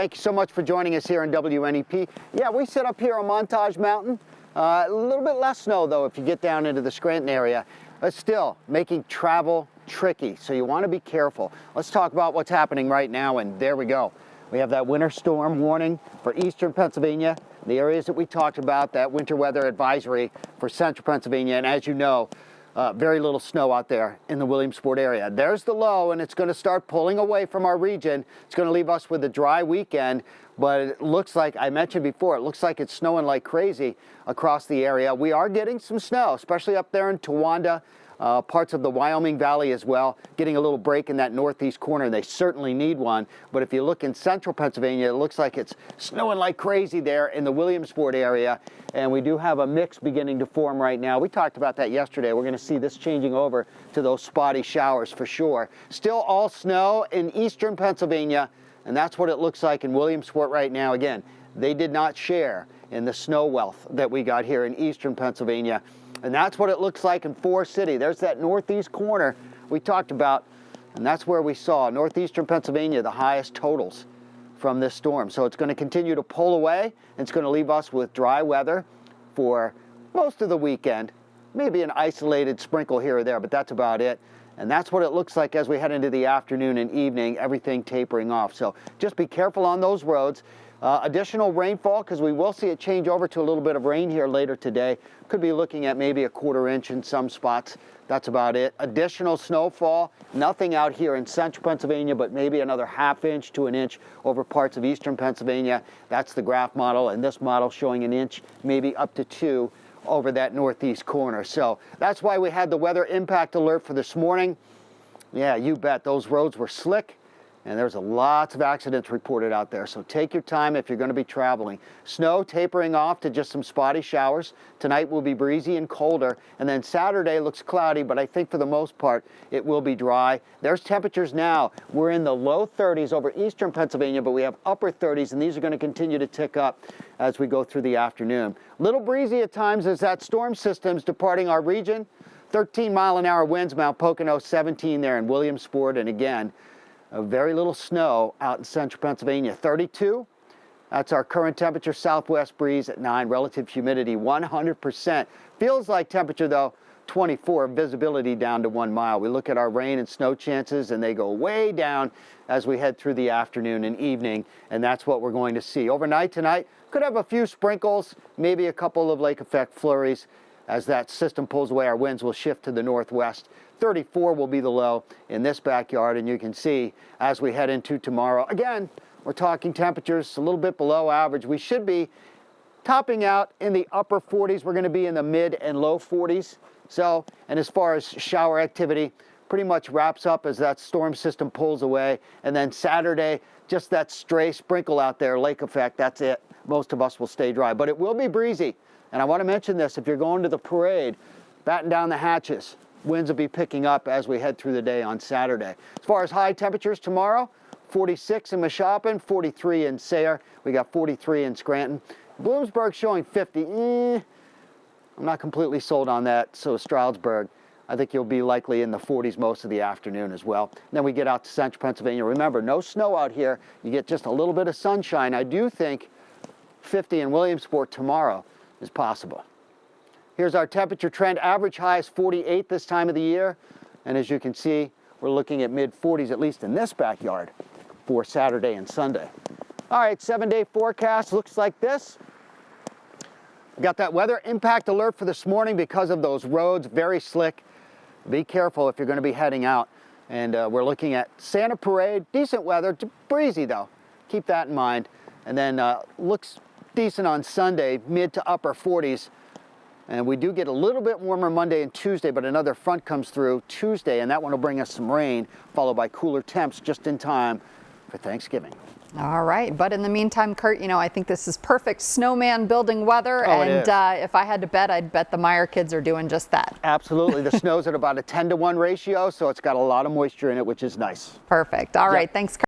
Thank you so much for joining us here in WNEP. Yeah, we sit up here on Montage Mountain. A little bit less snow, though, if you get down into the Scranton area. But still, making travel tricky, so you want to be careful. Let's talk about what's happening right now, and there we go. We have that winter storm warning for eastern Pennsylvania, the areas that we talked about, that winter weather advisory for central Pennsylvania, and as you know, very little snow out there in the Williamsport area. There's the low, and it's going to start pulling away from our region. It's going to leave us with a dry weekend, but it looks like, I mentioned before, it looks like it's snowing like crazy across the area. We are getting some snow, especially up there in Towanda, parts of the Wyoming Valley as well, getting a little break in that northeast corner. They certainly need one, but if you look in central Pennsylvania, it looks like it's snowing like crazy there in the Williamsport area, and we do have a mix beginning to form right now. We talked about that yesterday. We're going to see this changing over to those spotty showers for sure. Still all snow in eastern Pennsylvania, and that's what it looks like in Williamsport right now. Again, they did not share in the snow wealth that we got here in eastern Pennsylvania. And that's what it looks like in Forest City. There's that northeast corner we talked about, and that's where we saw northeastern Pennsylvania, the highest totals from this storm. So it's going to continue to pull away, and it's going to leave us with dry weather for most of the weekend. Maybe an isolated sprinkle here or there, but that's about it. And that's what it looks like as we head into the afternoon and evening, everything tapering off. So just be careful on those roads. Additional rainfall, because we will see it change over to a little bit of rain here later today. Could be looking at maybe a quarter inch in some spots. That's about it. Additional snowfall, nothing out here in central Pennsylvania, but maybe another ½ inch to an inch over parts of eastern Pennsylvania. That's the graph model, and this model showing an inch, maybe up to 2 over that northeast corner. So that's why we had the weather impact alert for this morning. Yeah, you bet, those roads were slick. And there's lots of accidents reported out there, so take your time if you're going to be traveling. Snow tapering off to just some spotty showers. Tonight will be breezy and colder, and then Saturday looks cloudy, but I think for the most part it will be dry. There's temperatures now. We're in the low 30s over eastern Pennsylvania, but we have upper 30s, and these are going to continue to tick up as we go through the afternoon. Little breezy at times as that storm system's departing our region. 13-mile-an-hour winds, Mount Pocono 17 there in Williamsport, and again, very little snow out in central Pennsylvania. 32, that's our current temperature. Southwest breeze at 9, relative humidity 100%. Feels like temperature though 24, visibility down to 1 mile. We look at our rain and snow chances and they go way down as we head through the afternoon and evening, and that's what we're going to see. Overnight tonight, could have a few sprinkles, maybe a couple of lake effect flurries. As that system pulls away, our winds will shift to the northwest. 34 will be the low in this backyard, and you can see as we head into tomorrow. Again, we're talking temperatures a little bit below average. We should be topping out in the upper 40s. We're going to be in the mid and low 40s. So, and as far as shower activity, pretty much wraps up as that storm system pulls away. And then Saturday, just that stray sprinkle out there, lake effect, that's it. Most of us will stay dry, but it will be breezy. And I want to mention this, if you're going to the parade, batten down the hatches. Winds will be picking up as we head through the day on Saturday. As far as high temperatures tomorrow, 46 in Mashopin, 43 in Sayre. We got 43 in Scranton. Bloomsburg showing 50. I'm not completely sold on that. So Stroudsburg, I think you'll be likely in the 40s most of the afternoon as well. Then we get out to central Pennsylvania. Remember, no snow out here. You get just a little bit of sunshine. I do think 50 in Williamsport tomorrow is possible. Here's our temperature trend. Average high is 48 this time of the year. And as you can see, we're looking at mid-40s, at least in this backyard, for Saturday and Sunday. All right, 7-day forecast looks like this. We got that weather impact alert for this morning because of those roads, very slick. Be careful if you're going to be heading out. And we're looking at Santa Parade, decent weather, breezy though. Keep that in mind. And then looks decent on Sunday, mid to upper 40s. And we do get a little bit warmer Monday and Tuesday, but another front comes through Tuesday, and that one will bring us some rain, followed by cooler temps just in time for Thanksgiving. All right, but in the meantime, Kurt, you know, I think this is perfect snowman building weather, and if I had to bet, I'd bet the Meyer kids are doing just that. Absolutely. The snow's at about a 10-to-1 ratio, so it's got a lot of moisture in it, which is nice. Perfect. All right, thanks, Kurt.